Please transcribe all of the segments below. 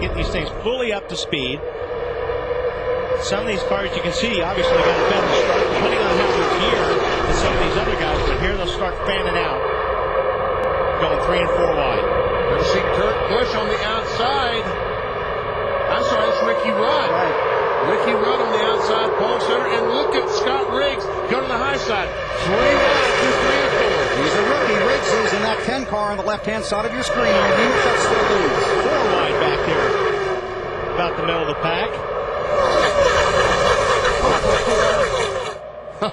getting these things fully up to speed. Some of these cars you can see obviously got a better start, depending on how it's here than some of these other guys, but here they'll start fanning out, going 3 and 4 wide. We'll see Kurt Busch on the outside. I'm sorry, it's Ricky Rudd. Right. Ricky Rudd on the outside pole center, and look at Scott Riggs go to the high side. 3 wide to 3 and 4. He's a rookie. Riggs is in that 10 car on the left-hand side of your screen. Nemechek still leads. 4 wide back there, about the middle of the pack.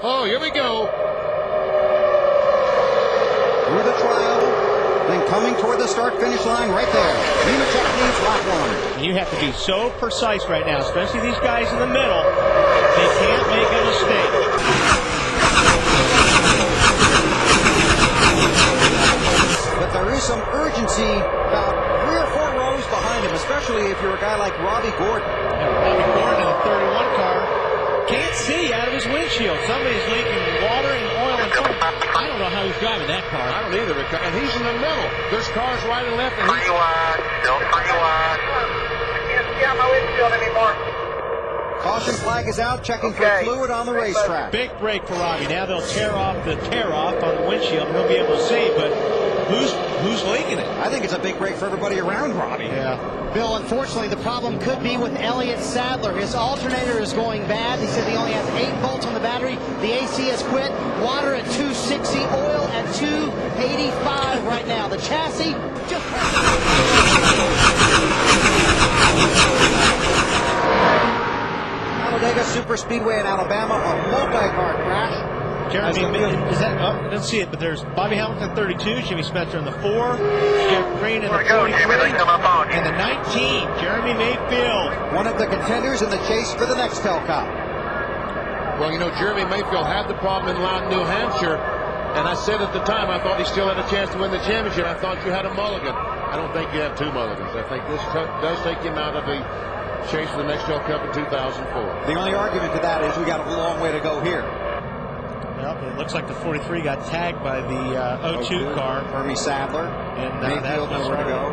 Oh, here we go. Through the trial, then coming toward the start-finish line right there. Nemechek leads lap 1. You have to be so precise right now, especially these guys in the middle. They can't make a mistake. But there is some urgency about 3 or 4 rows behind him, especially if you're a guy like Robbie Gordon. Yeah, Robbie Gordon in the 31 car can't see out of his windshield. Somebody's leaking water and oil and foam. I don't know how he's driving that car. I don't either. And he's in the middle. There's cars right and left. And Pretty wide. Still pretty wide. I can't see out my windshield anymore. Caution flag is out, checking for fluid on the racetrack. Big break for Robbie. Now they'll tear off the tear-off on the windshield, and he'll be able to see, but who's leaking it? I think it's a big break for everybody around Robbie. Yeah. Bill, unfortunately, the problem could be with Elliott Sadler. His alternator is going bad. He said he only has 8 volts on the battery. The AC has quit. Water at 260, oil at 285 right now. The chassis just... Talladega Superspeedway in Alabama, a multi-car crash. Jeremy, is that? Oh, I don't see it, but there's Bobby Hamilton 32, Jimmy Spencer in the 4, Jeff Green in the 43, and the 19, Jeremy Mayfield. One of the contenders in the chase for the next Cup. well, you know, Jeremy Mayfield had the problem in Loudon, New Hampshire, and I said at the time I thought he still had a chance to win the championship. I thought you had a mulligan. I don't think you have 2 mulligans. I think this does take him out of the chase for the next Cup in 2004. The only argument to that is we got a long way to go here. Well, it looks like the 43 got tagged by the 02 car. Hermie Sadler. And Mayfield nowhere to go.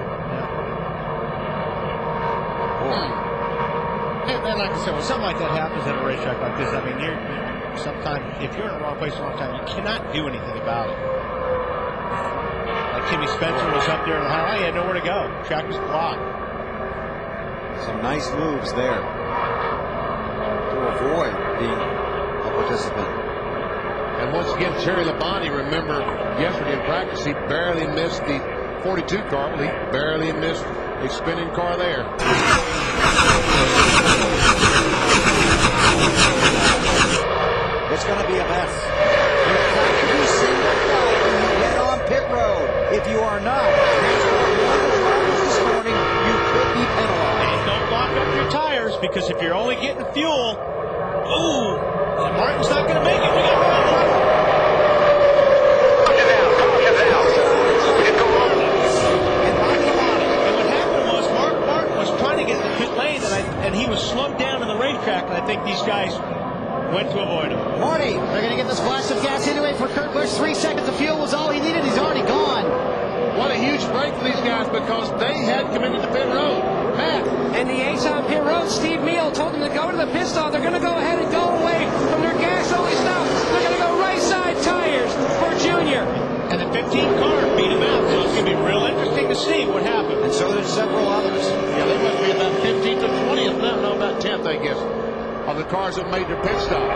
And like I said, when something like that happens at a racetrack like this, I mean, sometimes, if you're in the wrong place at the wrong time, you cannot do anything about it. Like Timmy Spencer was up there in the highway, he had nowhere to go. Track was blocked. Some nice moves there to avoid being a participant. And once again, Terry Labonte, remember yesterday in practice, he barely missed the 42 car. He barely missed a spinning car there. It's going to be a mess. You have to be single file when you get on pit road. If you are not, this morning, you could be penalized. And don't lock up your tires, because if you're only getting fuel, Martin's not going to make it. We got Caution out. And what happened was Martin was trying to get in the pit lane, and he was slowed down in the racetrack, and I think these guys went to avoid him. Marty, They're going to get this blast of gas anyway for Kurt Busch. 3 seconds of fuel was all he needed. He's already gone. What a huge break for these guys, because they had committed to pit road. Matt. And the ace on pit road, Steve Neal, told them to go to the pit stop. They're going to go ahead and go away from their gas-only stop. They're going to go right-side tires for Junior. And the 15 car beat him out, so it's going to be real interesting to see what happens. and so did several others. Yeah, they must be about 15th or 20th now. No, about 10th, I guess, of the cars that made their pit stop. 10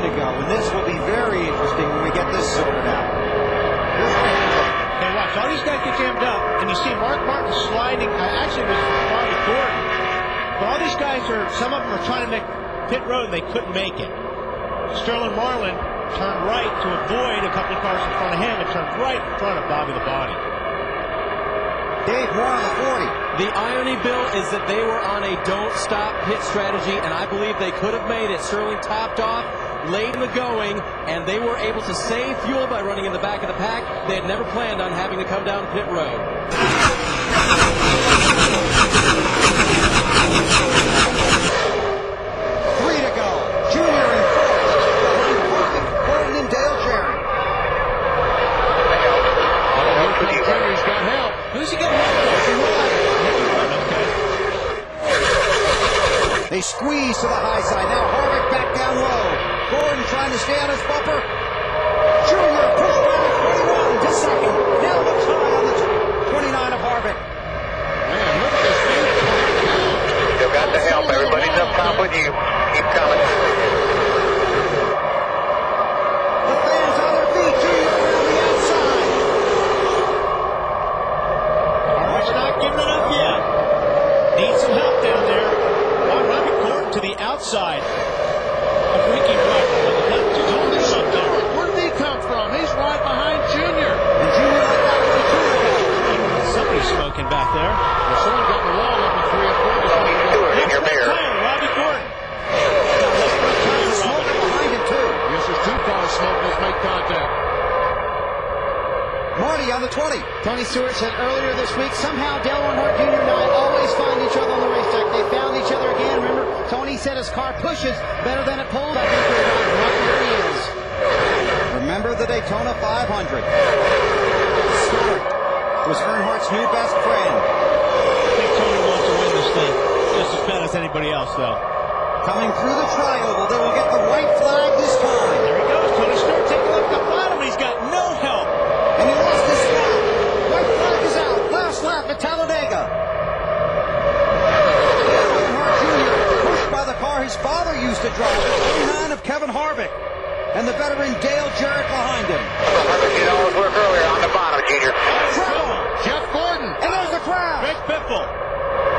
to go, and this will be very interesting when we get this sorted out. Here's what happens. Hey, watch, all these guys get jammed up, and you see Mark Martin sliding. Actually, it was Robbie Gordon. But all these guys some of them are trying to make pit road, and they couldn't make it. Sterling Marlin turned right to avoid a couple of cars in front of him and turned right in front of Bobby Labonte. Dave Moore on the 40. The irony, Bill, is that they were on a don't-stop pit strategy, and I believe they could have made it. Sterling topped off, late in the going, and they were able to save fuel by running in the back of the pack. They had never planned on having to come down pit road. 3 to go. Junior in fourth. Behind Robbie Gordon and Dale Jarrett. Junior's got help. Who's he got help for? They squeeze to the high side. Now Harvick back down low. Gordon trying to stay on his bumper. Junior pushed by the 21 to second. Now looks high on the 29 of Harvick. Man, look at this thing. Still got the help. Everybody's up top with you. Keep coming. The fans on their feet. Junior around the outside. Harvick's not giving it up yet. Needs some help down there. Robbie Gordon to the outside of Ricky Rucker. Tony Stewart, where did he come from? He's right behind Junior. And Junior let that one too. Somebody's smoking back there. Well, someone got the wall up with 3 or 4. Tony Stewart in your mirror. Robbie Gordon. There's smoke behind him too. Yes, there's 2 cars smoking that's made contact. Marty on the 20. Tony Stewart said earlier this week, somehow Dale Earnhardt Jr. and I always find each other on the racetrack. They found each other again. Remember, Tony said his car pushes better than it pulls. I think you're right. Here he is. Remember the Daytona 500. Stewart was Earnhardt's new best friend. I think Tony wants to win this thing just as bad as anybody else, though. Coming through the tri-oval, they will get the white flag this time. There he goes. Tony Stewart taking a look at the bottom. He's got no help. And he lost his flag. White flag is out. Last lap at Talladega. Earnhardt Jr. pushed by the car his father used to drive, the 29 of Kevin Harvick. And the veteran Dale Jarrett behind him. Harvick did all his work earlier on the bottom, Junior. Trouble. Jeff Gordon. And there's the crowd. Greg Biffle.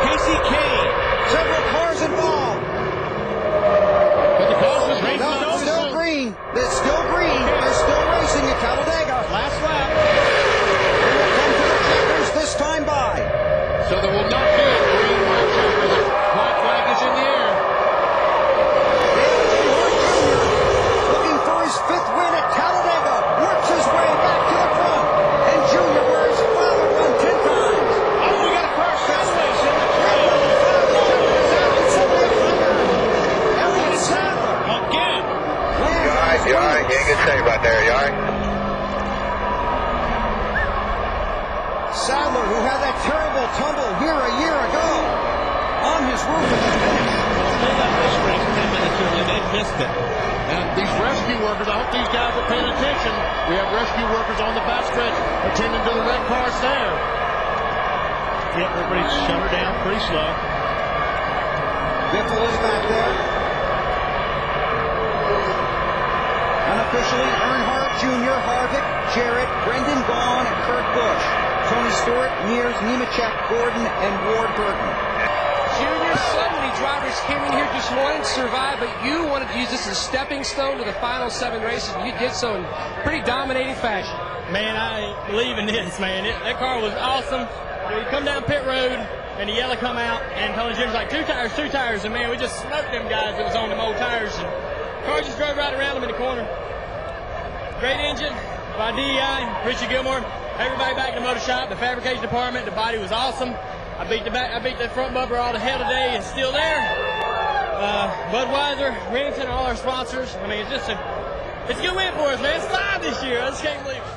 Casey Kane. Several cars involved. But the cause was racing. No, it's still green. It's still green. They're still racing at Talladega. Last lap. They will come to the checkers this time by. So there will not be a green white checker. The white flag is in the air. Dale Earnhardt Jr. looking for his 5th win at Talladega. Works his way back to the front. And Junior, where his father won 10 times. Oh, we got a car sideways in the trail. Elliott Sadler. Again. You all right? Getting good save right there. You all right? Sadler, who had that terrible tumble here a year ago, on his roof at the finish. They got this race 10 minutes early. They missed it. And these rescue workers, I hope these guys are paying attention. We have rescue workers on the backstretch attending to the red cars there. Yep, everybody's shut her down pretty slow. Biffle is back there. Unofficially, Earnhardt Jr., Harvick, Jarrett, Brendan Gaughan, and Kurt Busch. Tony Stewart, Mears, Nemechek, Gordon, and Ward Burton. Junior, so many drivers came in here just wanting to survive, but you wanted to use this as a stepping stone to the final 7 races, and you did so in pretty dominating fashion. Man, I believe in this, man. That car was awesome. We come down pit road, and the yellow come out, and Tony Jim's like, two tires, and man, we just smoked them guys that was on them old tires, and the car just drove right around them in the corner. Great engine by DEI, Richie Gilmore, everybody back in the motor shop, the fabrication department, the body was awesome. I beat the front bumper all to hell today. It's still there. Budweiser, Remington, all our sponsors. I mean, it's a good win for us, man. It's 5 this year. I just can't believe it.